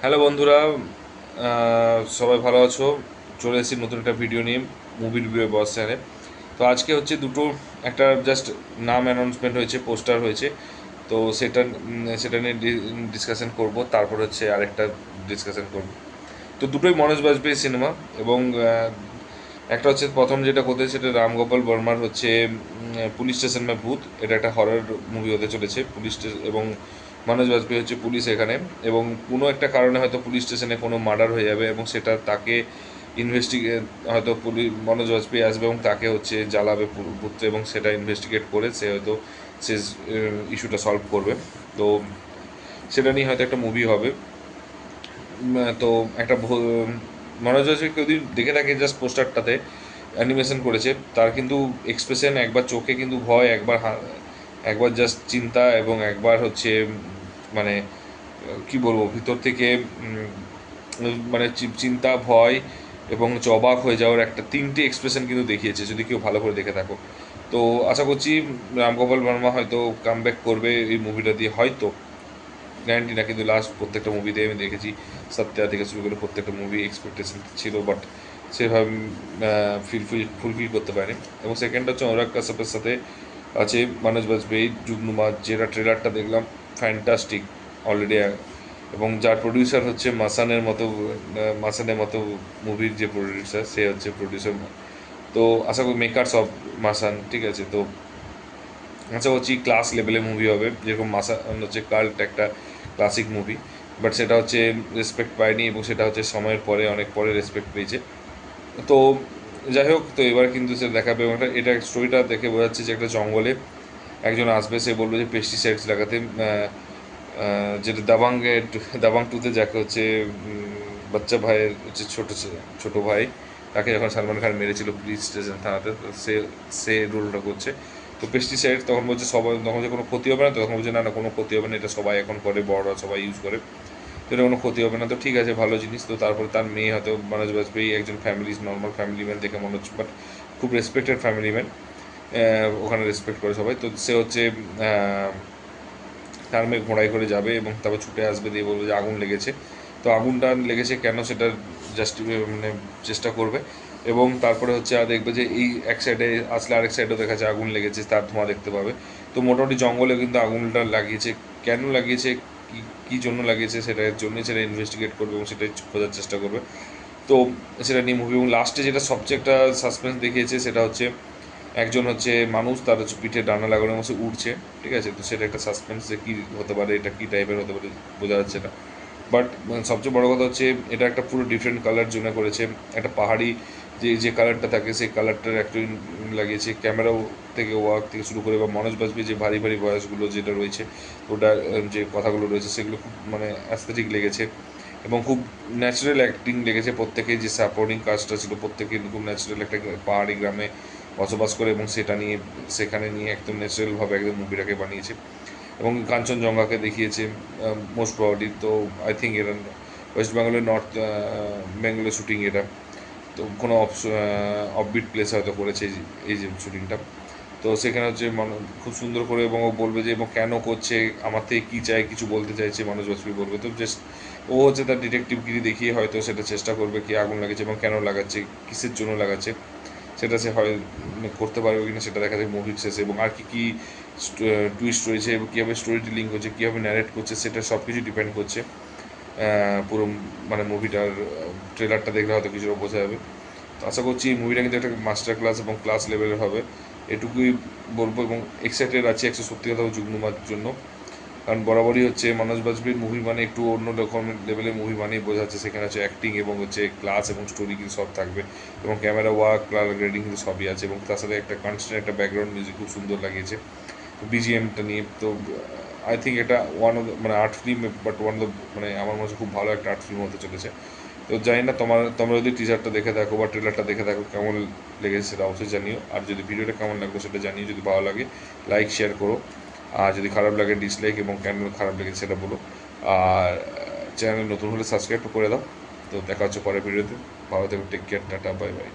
Hello বন্ধুরা, সবাই ভালো আছো? চলে এসেছি নতুন একটা ভিডিও নিয়ে, মুভি রিভিউ বস চ্যানেলে। তো আজকে হচ্ছে দুটো, একটা জাস্ট নাম অ্যানাউন্সমেন্ট হয়েছে, পোস্টার হয়েছে। তো সেটা নিয়ে ডিসকাশন করব, তারপর হচ্ছে আরেকটা ডিসকাশন করব। তো দুটোই মনোজ বাজপেয়ী সিনেমা। এবং একটা হচ্ছে প্রথম যেটা করতে, সেটা রামগোপাল বর্মার হচ্ছে পুলিশ স্টেশন মে ভূত। এটা একটা হরর মুভি হতে চলেছে। এবং মনোজ বাজপেয়ী হচ্ছে পুলিশ এখানে। এবং কোনো একটা কারণে হয়তো পুলিশ স্টেশনে কোনো মার্ডার হয়ে যাবে, এবং সেটা তাকে ইনভেস্টিগেট, হয়তো মনোজ বাজপেয়ী আসবে এবং তাকে হচ্ছে জ্বালাবে ভূত, এবং সেটা ইনভেস্টিগেট করে সে হয়তো সে ইস্যুটা সলভ করবে। তো সেটা নিয়ে হয়তো একটা মুভি হবে। তো একটা মনোজ বাজপেয়ী কেউ যদি দেখে থাকে জাস্ট পোস্টারটাতে অ্যানিমেশন করেছে, তার কিন্তু এক্সপ্রেশন, একবার চোখে কিন্তু ভয়, একবার জাস্ট চিন্তা, এবং একবার হচ্ছে মানে কি বলবো, ভিতর থেকে মানে চিন্তা, ভয় এবং হচ্ছে অবাক হয়ে যাওয়ার একটা তিনটে এক্সপ্রেশন কিন্তু দেখিয়েছে, যদি কেউ ভালো করে দেখে থাকো। তো আশা করছি রামগোপাল বর্মা হয়তো কামব্যাক করবে এই মুভিটা দিয়ে, হয়তো গ্যারান্টি না, কিন্তু লাস্ট প্রত্যেকটা মুভিতে আমি দেখেছি সত্যা থেকে শুরু করে প্রত্যেকটা মুভি এক্সপেকটেশন ছিল, বাট সেভাবে ফুলফিল করতে পারেনি। এবং সেকেন্ড হচ্ছে অনুরাগ কাশ্যপের সাথে আছে মনোজ বাজপেয়ী, জুগনুমা, যেটা ট্রেলারটা দেখলাম ফ্যান্টাস্টিক অলরেডি। এবং যার প্রডিউসার হচ্ছে মাসানের মতো মুভির যে প্রডিউসার, সে হচ্ছে প্রডিউসার। তো আশা করি মেকার্স অফ মাসান, ঠিক আছে। তো আশা করছি ক্লাস লেভেলের মুভি হবে, যেরকম মাসান হচ্ছে কাল্ট একটা ক্লাসিক মুভি, বাট সেটা হচ্ছে রেসপেক্ট পায়নি, এবং সেটা হচ্ছে সময়ের পরে, অনেক পরে রেসপেক্ট পেয়েছে। তো যাই হোক, তো এবার কিন্তু সে দেখাবে। এবং এটা স্টোরিটা দেখে বোঝা যাচ্ছে যে একটা জঙ্গলে একজন আসবে, সে বলবে যে পেস্টিসাইডস লাগাতে, যেটা দাবাং টুতে যাকে হচ্ছে বাচ্চা ভাইয়ের হচ্ছে ছোট ভাই, তাকে যখন সালমান খান মেরেছিল পুলিশ স্টেশন থানাতে, তো সে রোলটা করছে। তো পেস্টিসাইড তখন বলছে সবাই, তখন যে কোনো ক্ষতি হবে না, তখন বলছে না না, কোনো ক্ষতি হবে না, এটা সবাই এখন করে, বড়রা সবাই ইউজ করে, তো এটা কোনো ক্ষতি হবে না। তো ঠিক আছে, ভালো জিনিস। তো তারপরে তার মেয়ে হয়তো, মনোজ বাজপেয়ী একজন নর্মাল ফ্যামিলি ম্যান দেখে মনে হচ্ছে, বাট খুব রেসপেক্টেড ফ্যামিলি ম্যান, ওখানে রেসপেক্ট করে সবাই। তো সে হচ্ছে তার মেয়ে ঘোড়ায় করে যাবে, এবং তারপর ছুটে আসবে, দিয়ে বলবে যে আগুন লেগেছে। তো আগুনটা লেগেছে কেন, সেটা মানে চেষ্টা করবে। এবং তারপরে হচ্ছে আর দেখবে যে এই এক সাইডে আসলে আরেক সাইডেও দেখা যাচ্ছে আগুন লেগেছে, তার ধোঁয়া দেখতে পাবে। তো মোটামুটি জঙ্গলে কিন্তু আগুনটা লাগিয়েছে, কেন লাগিয়েছে, কী কী জন্য লাগিয়েছে, সেটার জন্যই সেটা ইনভেস্টিগেট করবে, এবং সেটাই খোঁজার চেষ্টা করবে। তো সেটা নিয়ে মুভি। এবং লাস্টে যেটা সবচেয়ে একটা সাসপেন্স দেখিয়েছে, সেটা হচ্ছে একজন হচ্ছে মানুষ, তার হচ্ছে পিঠে ডানা লাগানোর মতো উড়ছে, ঠিক আছে। তো সেটা একটা সাসপেন্স, যে কী হতে পারে, এটা কী টাইপের হতে পারে, বোঝা যাচ্ছে না। বাট সবচেয়ে বড় কথা হচ্ছে এটা একটা পুরো ডিফারেন্ট কালার জন্য করেছে। একটা পাহাড়ি যে কালারটা থাকে, সেই কালারটার একটা লাগিয়েছে, ক্যামেরাও থেকে ওয়ার্ক থেকে শুরু করে, বা মনোজ বাজপেয়ী যে ভারী ভারী ভয়েসগুলো যেটা রয়েছে, ওটা যে কথাগুলো রয়েছে, সেগুলো খুব মানে অ্যাস্থেটিক লেগেছে। এবং খুব ন্যাচারাল অ্যাক্টিং লেগেছে প্রত্যেকেই, যে সাপোর্টিং কাজটা ছিল প্রত্যেকেই খুব ন্যাচারাল, একটা পাহাড়ি গ্রামে বসবাস করে, এবং সেখানে নিয়ে একদম ন্যাচারালভাবে একদম মুভিটাকে বানিয়েছে। এবং কাঞ্চনজঙ্ঘাকে দেখিয়েছে মোস্ট প্রবাবলি। তো আই থিঙ্ক এটা ওয়েস্ট বেঙ্গলের নর্থ বেঙ্গলের শুটিং এটা। তো কোনো অফবিট প্লেস হয়তো করেছে এই যে শুটিংটা। তো সেখানে হচ্ছে খুব সুন্দর করে, এবং ও বলবে যে এবং কেন করছে, আমার থেকে কী চায়, কিছু বলতে চাইছে, মনোজ বাজপেয়ী বলবে। তো জাস্ট ও হচ্ছে তার ডিটেকটিভগিরি দেখিয়ে হয়তো সেটা চেষ্টা করবে কি আগুন লাগাচ্ছে এবং কেন লাগাচ্ছে, কিসের জন্য লাগাচ্ছে, সেটা সে হয় করতে পারবে কিনা, সেটা দেখা যায় মুভির শেষে। এবং আর কী কী টুইস্ট রয়েছে, এবং কীভাবে স্টোরি টেলিং করছে, কীভাবে ন্যারেট করছে, সেটা সব কিছু ডিপেন্ড করছে পুরো মানে মুভিটার। ট্রেলারটা দেখলে হয়তো কিছুটা বোঝা যাবে। তো আশা করছি এই মুভিটা কিন্তু একটা মাস্টার ক্লাস এবং ক্লাস লেভেলের হবে, এটুকুই বলবো। এবং এক্সাইটেড আছি একশো, সত্যি কথা যুগ্মমার জন্য। কারণ বরাবরই হচ্ছে মনোজ বাজপেয়ীর মুভি মানে একটু অন্য রকম লেভেলের মুভি মানেই বোঝা যাচ্ছে সেখানে হচ্ছে অ্যাক্টিং এবং হচ্ছে ক্লাস এবং স্টোরি কিন্তু সব থাকবে, এবং ক্যামেরা ওয়ার্ক, কালার গ্রেডিং কিন্তু সবই আছে, এবং তার সাথে একটা কনস্ট্যান্ট একটা ব্যাকগ্রাউন্ড মিউজিক খুব সুন্দর লাগিয়েছে বিজিএমটা নিয়ে। তো আই থিঙ্ক এটা ওয়ান অফ দ্য মানে art film, but one of the মানে আমার মনে হচ্ছে খুব ভালো একটা আর্ট ফিল্ম হতে চলেছে। তো জানি না তোমরা যদি টিজারটা দেখে থাকো বা ট্রেলারটা দেখে থাকো, কেমন লেগেছে সেটা অবশ্যই জানিও। আর যদি ভিডিওটা কেমন লাগলো সেটা জানিও, যদি ভালো লাগে লাইক শেয়ার করো, আর যদি খারাপ লাগে ডিসলাইক, এবং কেন খারাপ লেগেছে সেটা বলো। আর চ্যানেল নতুন হলে সাবস্ক্রাইব করে দাও। তো দেখা হচ্ছে পরের ভিডিওতে। ভালো থেকো, take care, tata, bye by.